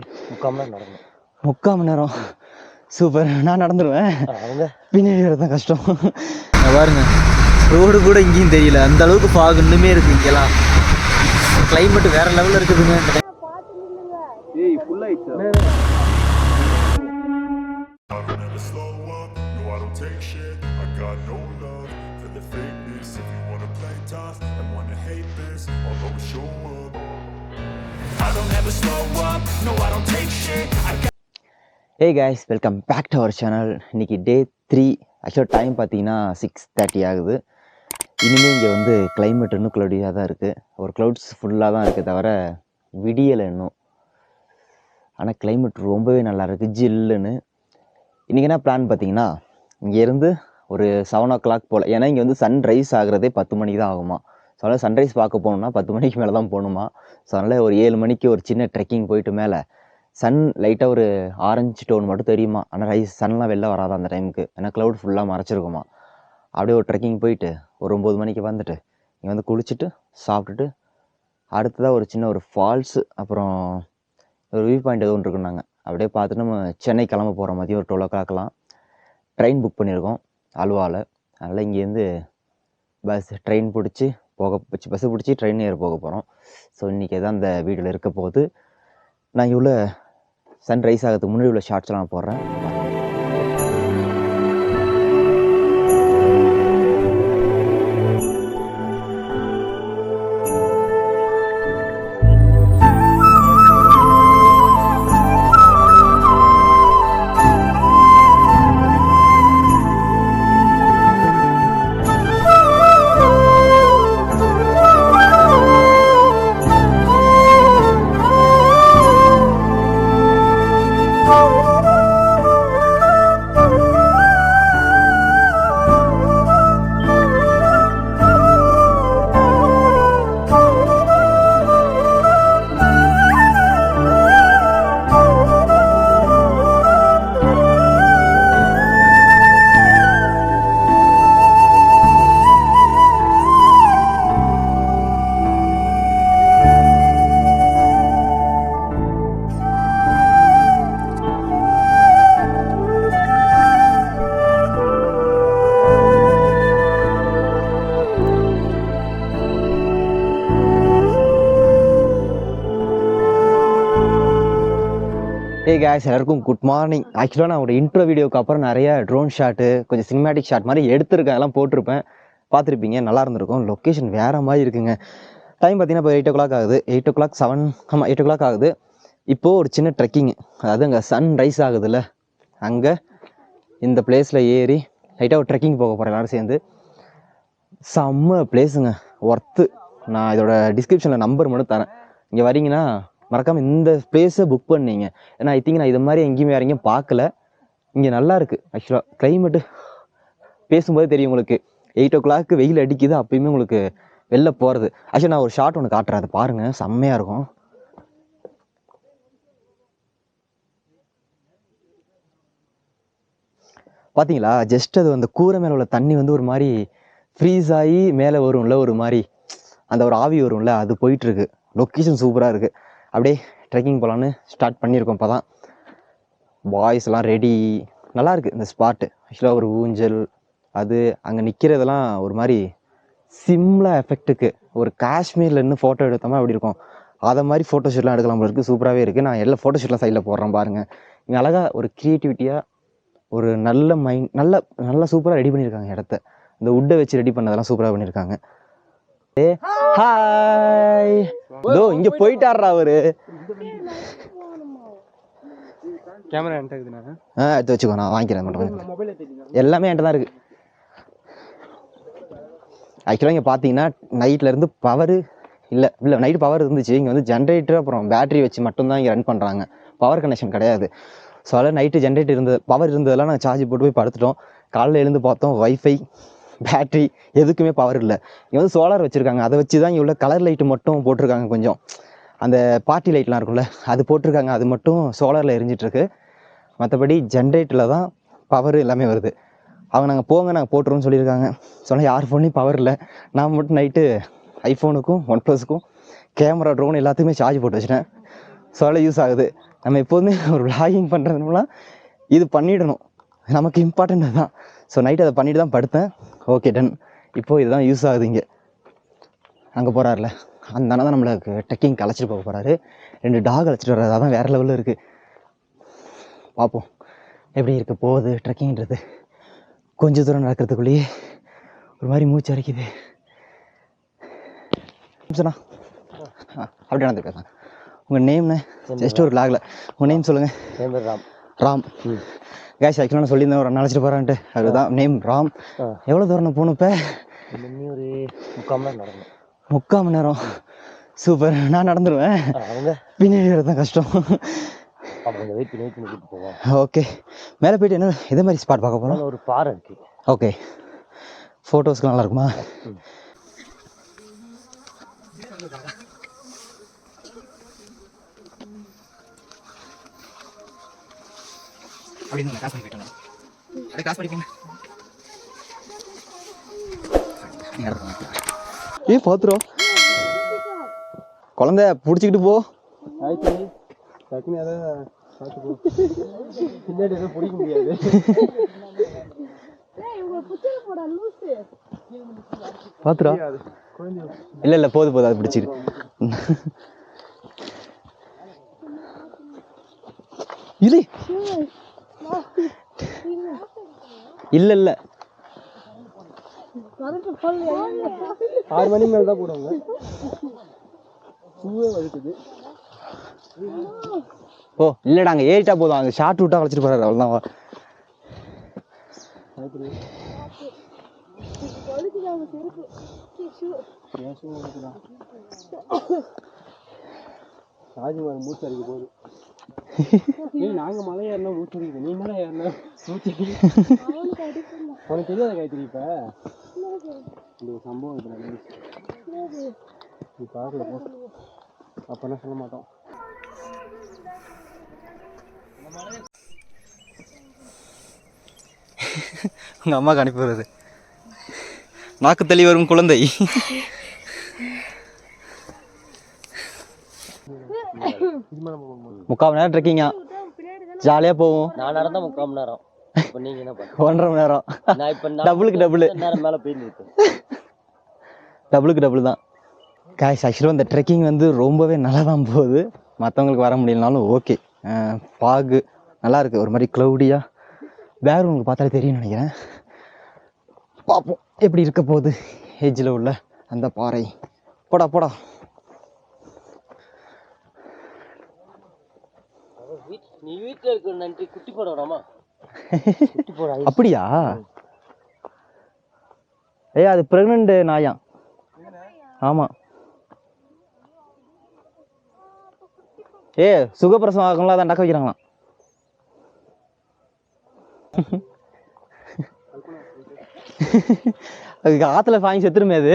3/4 மணி நேரம் நடக்கணும். 3/4 மணி நேரம் சூப்பர். நான் நடந்துருவேன், பின்னாடி வரதான் கஷ்டம். பாருங்க ரோடு கூட இங்கேயும் தெரியல, அந்த அளவுக்கு ஃபாக் இன்னுமே இருக்கு. இங்கெல்லாம் கிளைமேட் வேற லெவலில் இருக்குதுங்க. ஏய் ஃபுல் ஆயிடுச்சு. Hey guys, welcome back to our channel. இன்னைக்கு டே 3. ஆக்சுவலாக டைம் பார்த்தீங்கன்னா 6:30 ஆகுது. இனிமேல் இங்கே வந்து கிளைமேட் இன்னும் க்ளவுடியாக தான் இருக்குது. ஒரு க்ளவுட்ஸ் ஃபுல்லாக தான் இருக்குது, தவிர விடியலை இன்னும். ஆனால் கிளைமேட் ரொம்பவே நல்லா இருக்குது, ஜில்லுன்னு. இன்றைக்கி என்ன பிளான் பார்த்தீங்கன்னா, இங்கேருந்து ஒரு 7 o'clock போல், ஏன்னா இங்கே வந்து சன்ரைஸ் ஆகுறதே 10 மணிக்கு தான் ஆகுமா. ஸோ அதனால் சன்ரைஸ் பார்க்க போகணுன்னா 10 மணிக்கு மேலே தான் போகணுமா. ஸோ அதனால் ஒரு 7 மணிக்கு ஒரு சின்ன ட்ரெக்கிங் போயிட்டு மேலே சன் லைட்டாக ஒரு ஆரஞ்சு டோன் மட்டும் தெரியுமா, ஆனால் சன்லாம் வெளில வராது அந்த டைமுக்கு, ஏன்னா க்ளவுட் ஃபுல்லாக மறைச்சிருக்குமா. அப்படியே ஒரு ட்ரெக்கிங் போயிட்டு ஒரு 9 மணிக்கு வந்துட்டு இங்கே வந்து குளிச்சுட்டு சாப்பிட்டுட்டு அடுத்ததாக ஒரு சின்ன ஒரு ஃபால்ஸு, அப்புறம் ஒரு வியூ பாயிண்ட் எதுவும் இருக்குன்னாங்க, அப்படியே பார்த்துட்டு நம்ம சென்னை கிளம்ப போகிற மதியம் ஒரு 12 o'clockலாம் ட்ரெயின் புக் பண்ணியிருக்கோம் அல்வாவில். அதனால் இங்கேருந்து ட்ரெயின் பிடிச்சி பஸ்ஸு பிடிச்சி ட்ரெயின் ஏற போக போகிறோம். ஸோ இன்றைக்கி தான் அந்த வீடியோவில் இருக்க போகுது. நான் இவ்வளோ சன்ரைஸ் ஆகிறதுக்கு முன்னாடி உள்ள ஷார்ட்ஸ்லாம் நான் போடுறேன். ஹே காய்ஸ், எல்லாருக்கும் குட் மார்னிங். ஆக்சுவலாக நான் ஒரு இன்ட்ரோ வீடியோக்கு அப்புறம் நிறைய ட்ரோன் ஷாட்டு, கொஞ்சம் சினிமேட்டிக் ஷாட் மாதிரி எடுத்திருக்கேன், எல்லாம் போட்டிருப்பேன், பார்த்துருப்பீங்க, நல்லா இருந்திருக்கும். லொக்கேஷன் வேறு மாதிரி இருக்குங்க. டைம் பார்த்தீங்கன்னா இப்போ 8 o'clock ஆகுது. 8 o'clock 8 o'clock ஆகுது. இப்போது ஒரு சின்ன ட்ரெக்கிங், அதாவது அங்கே சன் ரைஸ் ஆகுதுல்ல, அங்கே இந்த பிளேஸில் ஏறி லைட்டாக ஒரு ட்ரெக்கிங் போக போகிறேன் எல்லாரும் சேர்ந்து. செம்ம பிளேஸுங்க, ஒர்த்து. நான் இதோட டிஸ்கிரிப்ஷனில் நம்பர் மட்டும் தரேன், இங்கே வரீங்கன்னா மறக்காமல் இந்த பிளேஸை புக் பண்ணிங்க. ஏன்னா ஐ திங்க் நான் இது மாதிரி எங்கேயுமே வேறு எங்கேயும் பார்க்கல. இங்கே நல்லா இருக்குது. ஆக்சுவலாக கிளைமேட்டு பேசும்போது தெரியும் உங்களுக்கு. 8 o'clock வெயில் அடிக்குது, அப்பயுமே உங்களுக்கு வெளில போகிறது. ஆக்சுவலாக நான் ஒரு ஷார்ட் ஒன்று காட்டுறேன், அதை பாருங்கள், செம்மையாக இருக்கும். பார்த்தீங்களா, ஜஸ்ட் அது அந்த கூரை மேலே உள்ள தண்ணி வந்து ஒரு மாதிரி ஃப்ரீஸ் ஆகி மேலே வரும்ல, ஒரு மாதிரி அந்த ஒரு ஆவி வரும்ல, அது போயிட்டுருக்கு. லொக்கேஷன் சூப்பராக இருக்குது. அப்படியே ட்ரெக்கிங் போகலான்னு ஸ்டார்ட் பண்ணியிருக்கோம். இப்போ தான் பாய்ஸ்லாம் ரெடி, நல்லாயிருக்கு இந்த ஸ்பாட்டு. ஆக்சுவலாக ஒரு ஊஞ்சல், அது அங்கே நிற்கிறதெல்லாம் ஒரு மாதிரி சிம்லா எஃபெக்ட்டுக்கு ஒரு காஷ்மீரில் இருந்து ஃபோட்டோ எடுத்தோமா அப்படி இருக்கும், அதை மாதிரி ஃபோட்டோ ஷூட்லாம் எடுக்கலாம் போல இருக்குது. சூப்பராகவே இருக்குது. நான் எல்லா ஃபோட்டோ ஷூட்லாம் சைடில் போடுறேன் பாருங்கள். இங்கே அழகாக ஒரு க்ரியேட்டிவிட்டியாக ஒரு நல்ல மைண்ட், நல்லா சூப்பராக ரெடி பண்ணியிருக்காங்க இடத்த. இந்த உட்டை வச்சு ரெடி பண்ணதெல்லாம் சூப்பராக பண்ணியிருக்காங்க. ஹாய், இதோ இங்க போயிட்டாரா அவரு. கேமரா என்கிட்ட இருக்குதுண்ணா, எடுத்து வச்சுக்கோ, நான் வாங்கிக்கிறேன் மட்டும். எல்லாமே என்கிட்ட தான் இருக்கு. ஆக்சுவலாக இங்கே பார்த்தீங்கன்னா நைட்லேருந்து பவர் இல்லை, நைட்டு பவர் இருந்துச்சு. இங்கே வந்து ஜென்ரேட்டர் அப்புறம் பேட்டரி வச்சு மட்டும்தான் இங்கே ரன் பண்ணுறாங்க, பவர் கனெக்ஷன் கிடையாது. ஸோ அதில் நைட்டு ஜென்ரேட்டர் பவர் இருந்ததெல்லாம் நாங்கள் சார்ஜ் போட்டு போய் படுத்துட்டோம். காலையில் எழுந்து பார்த்தோம், வைஃபை பேட்ரி எதுக்குமே பவர் இல்லை. இங்கே வந்து சோலார் வச்சுருக்காங்க, அதை வச்சு தான் இங்கே உள்ள கலர் லைட்டு மட்டும் போட்டிருக்காங்க. கொஞ்சம் அந்த பார்ட்டி லைட்லாம் இருக்கும்ல, அது போட்டிருக்காங்க, அது மட்டும் சோலாரில் எரிஞ்சிட்ருக்கு. மற்றபடி ஜென்ரேட்டரில் தான் பவர் எல்லாமே வருது. அவங்க நாங்கள் போங்க நாங்கள் போட்டுருவோம்னு சொல்லியிருக்காங்க. சொன்னால் யார் ஃபோன்லேயும் பவர் இல்லை. நான் மட்டும் நைட்டு ஐஃபோனுக்கும் OnePlusக்கும் கேமரா ட்ரோன் எல்லாத்துக்குமே சார்ஜ் போட்டு வச்சுட்டேன். ஸோ அதில் யூஸ் ஆகுது. நம்ம எப்போதுமே ஒரு விளாகிங் பண்ணுறதுனால இது பண்ணிடணும், நமக்கு இம்பார்ட்டண்ட் தான். ஸோ நைட் அதை பண்ணிட்டு தான் படுத்தேன். Okay done. இப்போது இதுதான் யூஸ் ஆகுது. இங்கே அங்கே போகிறாருல அந்த அண்ணா தான் நம்மளுக்கு ட்ரெக்கிங் அழைச்சிட்டு போக போகிறாரு. 2 டாக் அழைச்சிட்டு வர்றாரு. அதான் வேறு லெவலில் இருக்குது. பார்ப்போம் எப்படி இருக்க போகுது ட்ரெக்கிங்கிறது. கொஞ்சம் தூரம் நடக்கிறதுக்குள்ளேயே ஒரு மாதிரி மூச்சு அரைக்குது. சொன்னா அப்படி நடந்துருக்கேன். உங்கள் நேம்னு ஜஸ்ட் ஒரு லாகில் உங்கள் நேம் சொல்லுங்கள். என் பேர் ராம். ராம். கேஷ் ஆக்சுவலாக நான் சொல்லியிருந்தேன் ஒரு அழைச்சிட்டு போகிறான்ட்டு. அதுதான் நேம் ராம். எவ்வளோ தூரம் நான் போகணும் இப்போ? ஒரு 3/4 மணி நேரம் நடக்கணும். 3/4 மணி நேரம். சூப்பர். நான் நடந்துடுவேன். அவங்க பின்னாடி தான் கஷ்டம். அவங்க வெயிட் பண்ணி கூப்பிட்டு போவோம். ஓகே. மேலே போய்ட்டு என்ன இதே மாதிரி ஸ்பாட் பார்க்க போகிறோம். ஒரு பாறை இருக்குது. ஓகே. ஃபோட்டோஸ்க்கு நல்லா இருக்குமா? அப்படின்னு காசு பண்ணி போயிட்டாங்க. அப்படியே காசு பண்ணிக்கோங்க. ஏன் பார்த்துரும் குழந்தை பிடிச்சிக்கிட்டு போ. பின்னாடி எதுவும் பிடிக்க முடியாது. பார்த்துரா? இல்லை இல்லை போது அது பிடிச்சிரு. இல்லை இல்லை இல்லை 6 மணிக்கு மேலே தான் போடுவாங்க. பூவே வலிக்குது. ஓ இல்லைடா அங்கே ஏறிட்டா போதும். அங்கே ஷார்ட் விட்டா வளைச்சிட்டு போகிறாரு. அவ்வளோதான். ராஜ்குமார் மூச்சு அடிக்க போகுது. நாங்கள் மலை ஏறினா மூச்சு அடிக்குது. நீ மேலே ஏறினா மூச்சு உனக்கு தெரியாத காய்ச்சல். இப்போ இந்த ஒரு சம்பவம் இதில் நீ பார்க்கல போ. அப்போனா சொல்ல மாட்டோம். உங்கள் அம்மாவுக்கு அனுப்பி வருது. நாக்கு தள்ளி வரும் குழந்தை. முக்கால் மணி நேரம் ட்ரெக்கிங்கா? ஜாலியாக போவோம். நான் நடந்தா 3/4 மணி நேரம். இப்போ நீங்கள் என்ன பண்ணுங்க? 1.5 மணி நேரம். நான் இப்போ டபுளுக்கு டபுள் நேரம் மேலே போயிட்டு டபுளுக்கு டபுள் தான். காய்ஸ் ஆக்சுவலாக இந்த ட்ரெக்கிங் வந்து ரொம்பவே நல்லா தான் போகுது. மற்றவங்களுக்கு வர முடியலனாலும் ஓகே. ஃபாகு நல்லா இருக்குது. ஒரு மாதிரி க்ளவுடியாக பேக்ரவுண்டுக்கு பார்த்தாலே தெரியும்னு நினைக்கிறேன். பார்ப்போம் எப்படி இருக்க போகுது. ஏஜில் உள்ள அந்த பாறை. போடா போடா. நீ வீட்டில் இருக்க நன்றி குட்டி போட வராமா? அப்படியா? அது பிரெக்னென்ட் நாயா? ஆமாம். சுகப்பிரசவம் ஆகலாம். அதான் டக்க வைக்கிறாங்களாம். அதுக்கு ஆற்றுல வாங்கி செத்துருமே. அது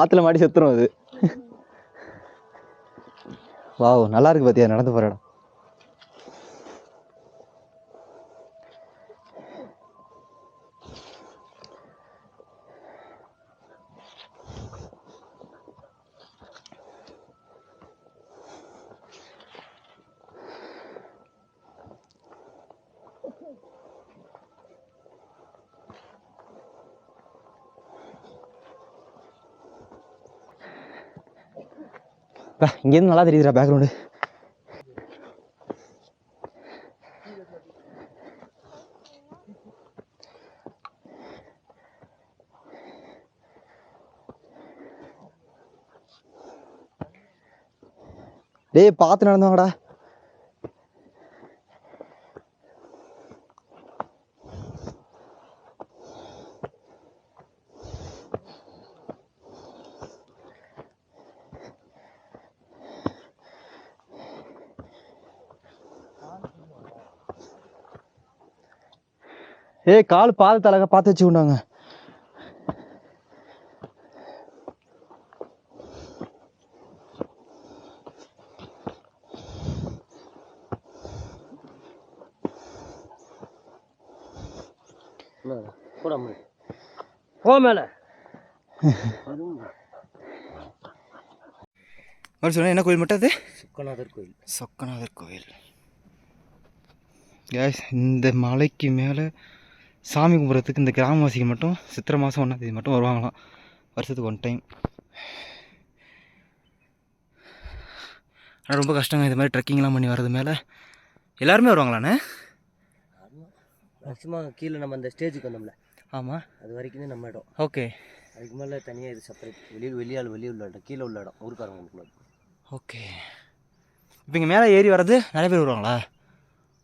ஆற்றுல மாட்டி செத்துரும் அது. வாவ் நல்லா இருக்கு பார்த்தியா நடந்து போகிற இடம். இங்கேருந்து நல்லா தெரியுதுடா பேக்ரவுண்டு. டேய் பார்த்து நடந்தவங்கடா. கால் பாத தலக பார்த்து வச்சு கொண்டாங்க. போ மேல. ஒரு சொன்னால் என்ன கோயில் மட்டும் அது? சொக்கநாதர் கோயில். சொக்கநாதர் கோயில். கேஸ் இந்த மலைக்கு மேலே சாமி கும்பிட்றதுக்கு இந்த கிராமவாசிக்கு மட்டும் சித்திரை மாதம் 1ஆம் தேதி மட்டும் வருவாங்களாம், வருஷத்துக்கு 1 டைம். ஆனால் ரொம்ப கஷ்டங்க இது மாதிரி ட்ரெக்கிங்லாம் பண்ணி வர்றது. மேலே எல்லாருமே வருவாங்களாண்ணே? மேக்ஸிமம் கீழே நம்ம அந்த ஸ்டேஜுக்கு வந்தோம்ல, ஆமாம், அது வரைக்கும் நம்ம இடம். ஓகே. அதுக்கு மேலே தனியாக இது செப்பரேட், வெளியில் உள்ள இடம், கீழே உள்ள இடம் ஊருக்காரங்க. ஓகே. இப்போ இங்கே மேலே ஏறி வர்றது நிறைய பேர் வருவாங்களா?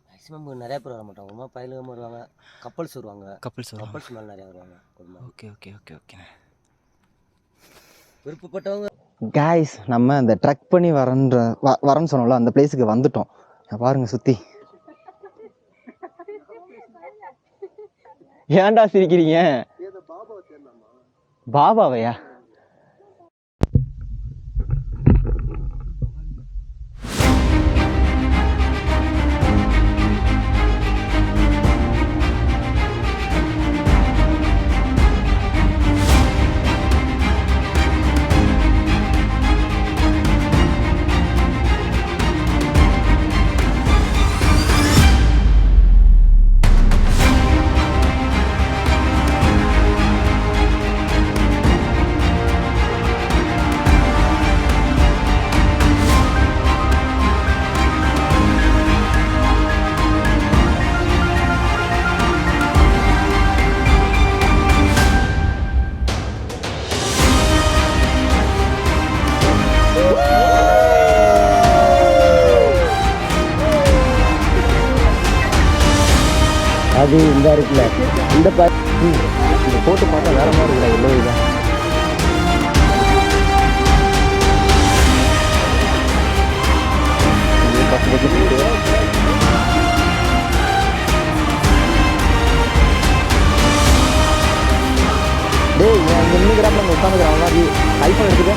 மேக்ஸிமம் நிறையா பேர் வர மாட்டாங்க, ரொம்ப பயிலுங்க வருவாங்க, கப்பல்ஸ் வருவாங்க. கப்பல்ஸ் மேலே நிறையா வருவாங்க. ஓகே ஓகே ஓகே ஓகேண்ணே. விருப்பப்பட்டவங்க. காய்ஸ் நம்ம அந்த ட்ரெக் பண்ணி வரேன்னு சொன்னோம்ல, அந்த பிளேஸுக்கு வந்துட்டோம். பாருங்க சுற்றி. ஏன்டா சிரிக்கிறீங்க? பாபாவையா? அது இந்த இருக்குல்ல, இந்த போட்டு பார்த்தா வேற மாதிரி இல்லை, எல்லோ இதான். டேய் இங்கே நின்றுக்கிறாப்ப நம்ம உட்காந்துக்கிறோம், அது ஐஃபோன் எடுத்துக்க.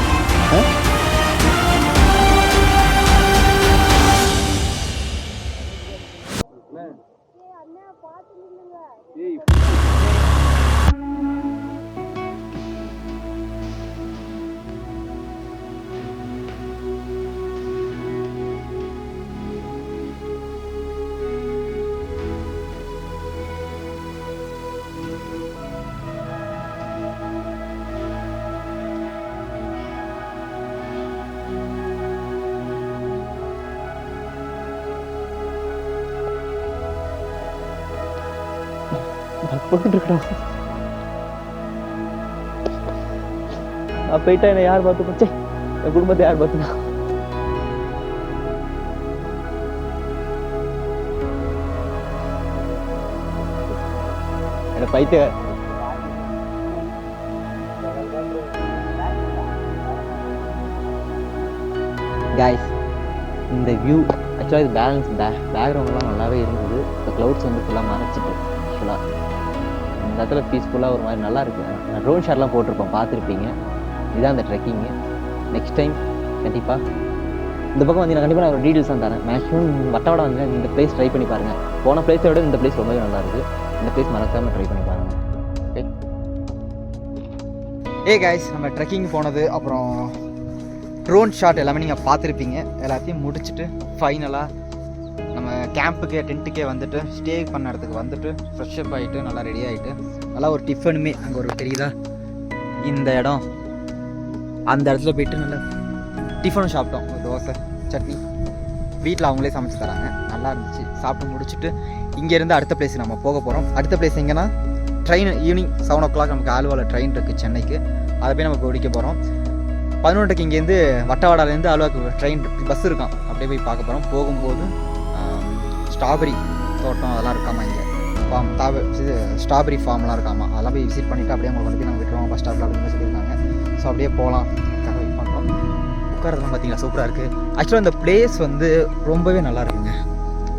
போட்டுருக்கோம். போயிட்டா என்ன யார் பார்த்து போச்சே, என் குடும்பத்தை யார் பார்த்துனா? என்ன பைத்திய கைஸ். இந்த வியூ ஆக்சுவலாக இது பேக்ரவுண்ட்லாம் நல்லாவே இருந்தது. இந்த க்ளவுட்ஸ் வந்து ஃபுல்லாக மறைச்சிட்டு ஆக்சுவலாக இந்த இடத்துல பீஸ்ஃபுல்லாக ஒரு மாதிரி நல்லா இருக்குது. நான் ட்ரோன் ஷாட்லாம் போட்டிருப்போம், பார்த்துருப்பீங்க. இதுதான் அந்த ட்ரெக்கிங்கு. நெக்ஸ்ட் டைம் கண்டிப்பாக இந்த பக்கம் வந்து நான் கண்டிப்பாக நான் ஒரு டீட்டெயில்ஸ் தான் தரேன். மேக்ஸிமம் வட்டவடை வந்து இந்த பிளேஸ் ட்ரை பண்ணி பாருங்கள். போன பிளேஸை விட இந்த பிளேஸ் ரொம்பவே நல்லா இருக்குது. இந்த பிளேஸ் மறக்காமல் ட்ரை பண்ணி பாருங்கள். ஓகே கைஸ், நம்ம ட்ரெக்கிங் போனது அப்புறம் ட்ரோன் ஷாட் எல்லாமே நீங்கள் பார்த்துருப்பீங்க. எல்லாத்தையும் முடிச்சுட்டு ஃபைனலாக நம்ம கேம்புக்கே டென்ட்டுக்கே வந்துட்டு ஸ்டே பண்ண இடத்துக்கு வந்துட்டு ஃப்ரெஷ்அப் ஆகிட்டு நல்லா ரெடி ஆகிட்டு நல்லா ஒரு டிஃபனுமே அங்கே ஒரு தெரியுதா இந்த இடம், அந்த இடத்துல போயிட்டு நல்லா டிஃபனும் சாப்பிட்டோம். ஒரு தோசை சட்னி வீட்டில் அவங்களே சமைச்சு தராங்க, நல்லா இருந்துச்சு. சாப்பிட்டு முடிச்சுட்டு இங்கேருந்து அடுத்த பிளேஸ் நம்ம போக போகிறோம். அடுத்த பிளேஸ் எங்கன்னா ட்ரெயின் ஈவினிங் 7 o'clock நமக்கு ஆலுவாவில் ட்ரெயின் இருக்குது சென்னைக்கு, அதை போய் நம்ம பிடிக்க போகிறோம். 11 இங்கேருந்து வட்டவாடாலேருந்து ஆலுவாக்கு ட்ரெயின் பஸ் இருக்கான், அப்படியே போய் பார்க்க போகிறோம். போகும்போது ஸ்ட்ராபெரி தோட்டம் அதெல்லாம் இருக்காமா, இங்கே ஃபார்ம் இது ஸ்ட்ராபெரி ஃபார்ம்லாம் இருக்காமா, அதெல்லாம் போய் விசிட் பண்ணிவிட்டு அப்படியே அவங்க கொண்டு போய் நாங்கள் விட்டுருவோம் பஸ் ஸ்டாப்பில் அப்படின்னு சொல்லியிருக்காங்க. ஸோ அப்படியே போகலாம் வெயிட் பண்ணுறோம். உட்காரதெல்லாம் பார்த்தீங்களா சூப்பராக இருக்குது. ஆக்சுவலாக இந்த பிளேஸ் வந்து ரொம்பவே நல்லா இருக்குங்க.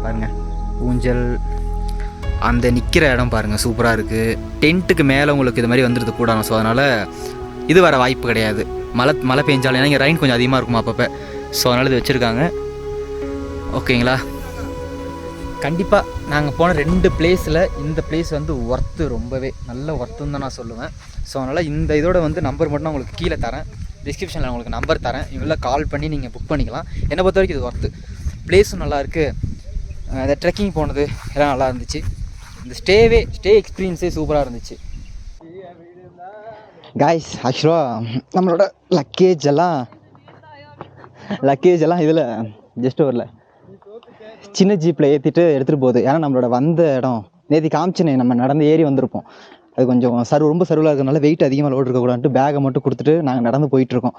பாருங்கள் ஊஞ்சல், அந்த நிற்கிற இடம் பாருங்கள் சூப்பராக இருக்குது. டென்ட்டுக்கு மேலே உங்களுக்கு இது மாதிரி வந்துடுது கூட. ஸோ அதனால் இது வர வாய்ப்பு கிடையாது. மழை பெஞ்சாலும், ஏன்னா இங்கே ரெயின் கொஞ்சம் அதிகமாக இருக்குமா அப்பப்போ. ஸோ அதனால் இது வச்சுருக்காங்க. ஓகேங்களா, கண்டிப்பாக நாங்கள் போன 2 பிளேஸில் இந்த பிளேஸ் வந்து ஒர்த்து, ரொம்பவே நல்ல ஒர்த்துன்னு தான் நான் சொல்லுவேன். ஸோ அதனால் இந்த இதோட வந்து நம்பர் மட்டும் நான் உங்களுக்கு கீழே தரேன். டிஸ்கிரிப்ஷனில் உங்களுக்கு நம்பர் தரேன், இவ்வளோ கால் பண்ணி நீங்கள் புக் பண்ணிக்கலாம். என்னை பொறுத்த வரைக்கும் இது ஒர்த்து. ப்ளேஸும் நல்லாயிருக்கு, இந்த ட்ரெக்கிங் போனது எல்லாம் நல்லா இருந்துச்சு. இந்த ஸ்டே எக்ஸ்பீரியன்ஸே சூப்பராக இருந்துச்சு. காய்ஸ் ஆக்சுவலாக நம்மளோட லக்கேஜ் எல்லாம் இதில் ஜஸ்ட் வரல சின்ன ஜீப்பில் ஏற்றிட்டு எடுத்துகிட்டு போகுது. ஏன்னா நம்மளோட வந்த இடம் நேற்று காமிச்சினே, நம்ம நடந்து ஏறி வந்திருப்போம். அது கொஞ்சம் ரொம்ப சர்வலாக இருக்கிறதுனால வெயிட் அதிகமாக லோடு இருக்கக்கூடாதுன்ட்டு பேகை மட்டும் கொடுத்துட்டு நாங்கள் நடந்து போயிட்டுருக்கோம்.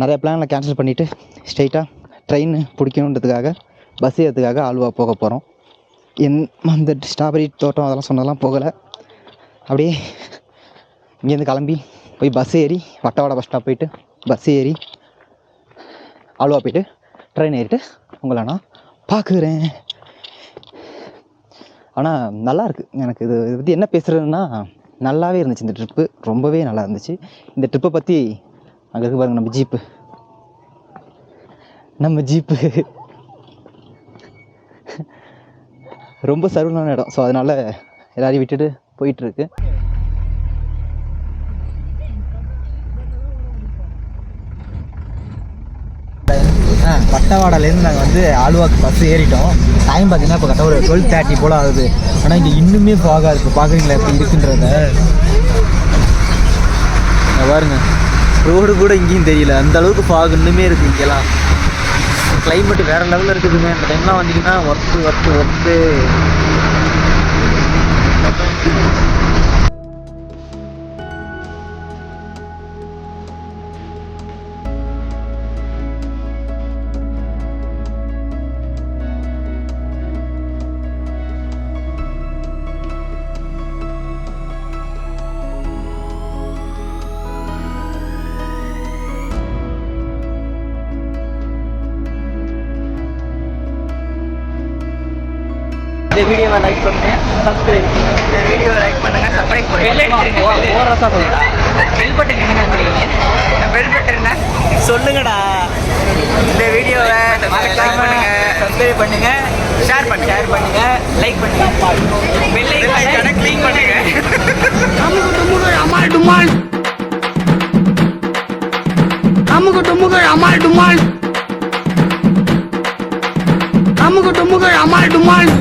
நிறைய பிளானில் கேன்சல் பண்ணிவிட்டு ஸ்ட்ரெயிட்டாக ட்ரெயின் பிடிக்கணுன்றதுக்காக பஸ் ஏறதுக்காக ஆல்வா போக போகிறோம். அந்த ஸ்ட்ராபெரி தோட்டம் அதெல்லாம் சொன்னதெல்லாம் போகலை. அப்படியே இங்கேருந்து கிளம்பி போய் பஸ் ஏறி வட்டவாடை பஸ் ஸ்டாப் போயிட்டு பஸ் ஏறி ஆல்வா போயிட்டு ட்ரெயின் ஏறிட்டு உங்களை நான் பார்க்குறேன். ஆனால் நல்லாயிருக்கு. எனக்கு இதை பற்றி என்ன பேசுகிறதுன்னா, நல்லாவே இருந்துச்சு இந்த ட்ரிப்பு, ரொம்பவே நல்லா இருந்துச்சு. இந்த ட்ரிப்பை பற்றி அங்கே இருக்கு பாருங்கள் நம்ம ஜீப்பு ரொம்ப சர்வலான இடம். ஸோ அதனால் எல்லாரையும் விட்டுட்டு போயிட்டுருக்கு. வட்டவாடாலேருந்து நாங்கள் வந்து ஆலுவாக்கு பஸ் ஏறிட்டோம். டைம் பார்த்தீங்கன்னா இப்போ கரெக்டாக ஒரு 12:30 போல் ஆகுது. ஆனால் இங்கே இன்னுமே ஃபாகாக இருக்குது. பார்க்குறீங்களா எப்படி இருக்குன்றத பாருங்க. ரோடு கூட இங்கேயும் தெரியல, அந்த அளவுக்கு ஃபாக் இன்னுமே இருக்குது இங்கெல்லாம். கிளைமேட்டு வேறு லெவலில் இருக்குதுங்க. இந்த டைம்லாம் வந்தீங்கன்னா ஒர்த்து இந்த வீடியோவை லைக் பண்ணுங்க, சப்ஸ்கிரைப் பண்ணுங்க, சப்ஸ்கிரைப் பெல் பட்டன் சொல்லுங்கடா. இந்த வீடியோவை மறக்காம சப்ஸ்கிரைப் பண்ணுங்க, ஷேர் பண்ணுங்க, லைக் பண்ணுங்க, பெல் ஐகானை கிளிக் பண்ணுங்க. அமால் டுமால் அமால் டுமால்